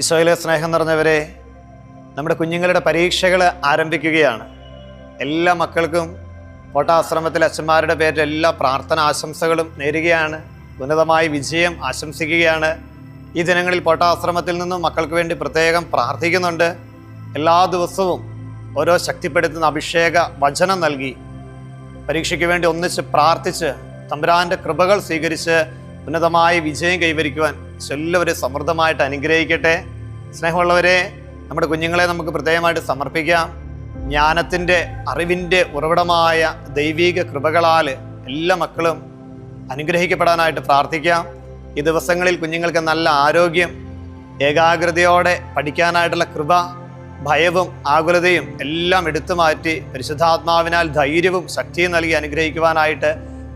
ഈശോയിലെ സ്നേഹം നിറഞ്ഞവരെ, നമ്മുടെ കുഞ്ഞുങ്ങളുടെ പരീക്ഷകൾ ആരംഭിക്കുകയാണ്. എല്ലാ മക്കൾക്കും കോട്ടാശ്രമത്തിലെ അച്ഛന്മാരുടെ പേരിൽ എല്ലാ പ്രാർത്ഥന ആശംസകളും നേരുകയാണ്. ഉന്നതമായ വിജയം ആശംസിക്കുകയാണ്. ഈ ദിനങ്ങളിൽ കോട്ടാശ്രമത്തിൽ നിന്നും മക്കൾക്ക് വേണ്ടി പ്രത്യേകം പ്രാർത്ഥിക്കുന്നുണ്ട്. എല്ലാ ദിവസവും ഓരോ ശക്തിപ്പെടുത്തുന്ന അഭിഷേക വചനം നൽകി പരീക്ഷയ്ക്ക് വേണ്ടി ഒന്നിച്ച് പ്രാർത്ഥിച്ച് തമ്പുരാൻ്റെ കൃപകൾ സ്വീകരിച്ച് ഉന്നതമായ വിജയം കൈവരിക്കുവാൻ എല്ലാവരെയും സമൃദ്ധമായിട്ട് അനുഗ്രഹിക്കട്ടെ. സ്നേഹമുള്ളവരെ, നമ്മുടെ കുഞ്ഞുങ്ങളെ നമുക്ക് പ്രത്യേകമായിട്ട് സമർപ്പിക്കാം. ജ്ഞാനത്തിൻ്റെ അറിവിൻ്റെ ഉറവിടമായ ദൈവിക കൃപകളാൽ എല്ലാ മക്കളും അനുഗ്രഹിക്കപ്പെടാനായിട്ട് പ്രാർത്ഥിക്കാം. ഈ ദിവസങ്ങളിൽ കുഞ്ഞുങ്ങൾക്ക് നല്ല ആരോഗ്യം, ഏകാഗ്രതയോടെ പഠിക്കാനായിട്ടുള്ള കൃപ, ഭയവും ആകുലതയും എല്ലാം എടുത്തു മാറ്റി പരിശുദ്ധാത്മാവിനാൽ ധൈര്യവും ശക്തിയും നൽകി അനുഗ്രഹിക്കുവാനായിട്ട്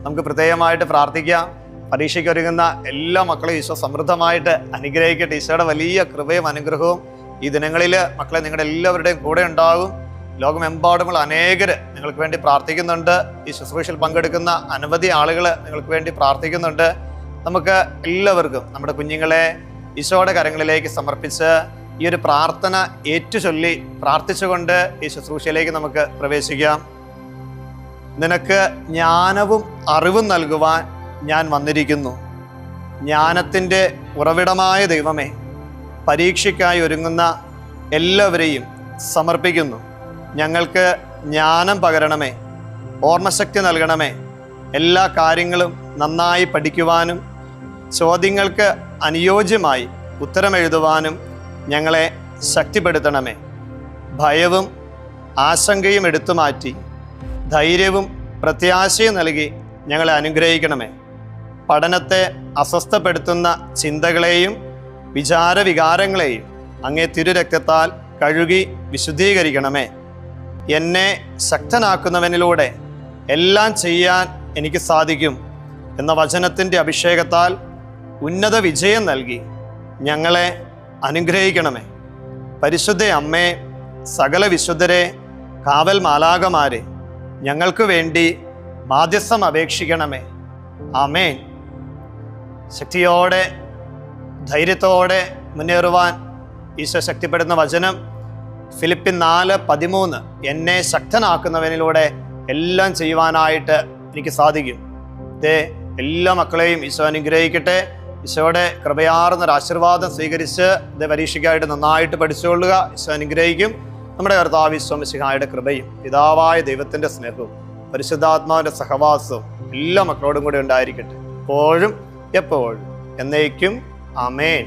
നമുക്ക് പ്രത്യേകമായിട്ട് പ്രാർത്ഥിക്കാം. പരീക്ഷയ്ക്ക് ഒരുങ്ങുന്ന എല്ലാ മക്കളെയും ഈശോ സമൃദ്ധമായിട്ട് അനുഗ്രഹിക്കട്ടെ. ഈശോയുടെ വലിയ കൃപയും അനുഗ്രഹവും ഈ ദിനങ്ങളിൽ മക്കളെ നിങ്ങളുടെ എല്ലാവരുടെയും കൂടെ ഉണ്ടാകും. ലോകമെമ്പാടുമുള്ള അനേകർ നിങ്ങൾക്ക് വേണ്ടി പ്രാർത്ഥിക്കുന്നുണ്ട്. ഈ ശുശ്രൂഷയിൽ പങ്കെടുക്കുന്ന അനവധി ആളുകൾ നിങ്ങൾക്ക് വേണ്ടി പ്രാർത്ഥിക്കുന്നുണ്ട്. നമുക്ക് എല്ലാവർക്കും നമ്മുടെ കുഞ്ഞുങ്ങളെ ഈശോയുടെ കരങ്ങളിലേക്ക് സമർപ്പിച്ച് ഈ ഒരു പ്രാർത്ഥന ഏറ്റുചൊല്ലി പ്രാർത്ഥിച്ചുകൊണ്ട് ഈ ശുശ്രൂഷയിലേക്ക് നമുക്ക് പ്രവേശിക്കാം. നിനക്ക് ജ്ഞാനവും അറിവും നൽകുവാൻ ഞാൻ വന്നിരിക്കുന്നു. ജ്ഞാനത്തിൻ്റെ ഉറവിടമായ ദൈവമേ, പരീക്ഷയ്ക്കായി ഒരുങ്ങുന്ന എല്ലാവരെയും സമർപ്പിക്കുന്നു. ഞങ്ങൾക്ക് ജ്ഞാനം പകരണമേ, ഓർമ്മശക്തി നൽകണമേ. എല്ലാ കാര്യങ്ങളും നന്നായി പഠിക്കുവാനും ചോദ്യങ്ങൾക്ക് അനുയോജ്യമായി ഉത്തരമെഴുതുവാനും ഞങ്ങളെ ശക്തിപ്പെടുത്തണമേ. ഭയവും ആശങ്കയും എടുത്തു മാറ്റി ധൈര്യവും പ്രത്യാശയും നൽകി ഞങ്ങളെ അനുഗ്രഹിക്കണമേ. പഠനത്തെ അസ്വസ്ഥപ്പെടുത്തുന്ന ചിന്തകളെയും വിചാരവികാരങ്ങളെയും അങ്ങേ തിരുരക്തത്താൽ കഴുകി വിശുദ്ധീകരിക്കണമേ. എന്നെ ശക്തനാക്കുന്നവനിലൂടെ എല്ലാം ചെയ്യാൻ എനിക്ക് സാധിക്കും എന്ന വചനത്തിൻ്റെ അഭിഷേകത്താൽ ഉന്നത വിജയം നൽകി ഞങ്ങളെ അനുഗ്രഹിക്കണമേ. പരിശുദ്ധ അമ്മേ, സകല വിശുദ്ധരെ, കാവൽ മാലാഖമാരെ, ഞങ്ങൾക്ക് വേണ്ടി മാധ്യസ്ഥം അപേക്ഷിക്കണമേ. ആമേൻ. ശക്തിയോടെ ധൈര്യത്തോടെ മുന്നേറുവാൻ ഈശോ ശക്തിപ്പെടുന്ന വചനം ഫിലിപ്പിയർ 4:13, എന്നെ ശക്തനാക്കുന്നവനിലൂടെ എല്ലാം ചെയ്യുവാനായിട്ട് എനിക്ക് സാധിക്കും. എല്ലാ മക്കളെയും ഈശോ അനുഗ്രഹിക്കട്ടെ. ഈശോയുടെ കൃപയാർന്നൊരു ആശീർവാദം സ്വീകരിച്ച് പരീക്ഷയ്ക്കായിട്ട് നന്നായിട്ട് പഠിച്ചുകൊള്ളുക. ഈശോ അനുഗ്രഹിക്കും. നമ്മുടെ കർത്താവ് ഈശോ മിശിഹായുടെ കൃപയും പിതാവായ ദൈവത്തിൻ്റെ സ്നേഹവും പരിശുദ്ധാത്മാവിൻ്റെ സഹവാസവും എല്ലാ മക്കളോടും കൂടി ഉണ്ടായിരിക്കട്ടെ, എപ്പോഴും എപ്പോഴും എന്നേക്കും. ആമേൻ.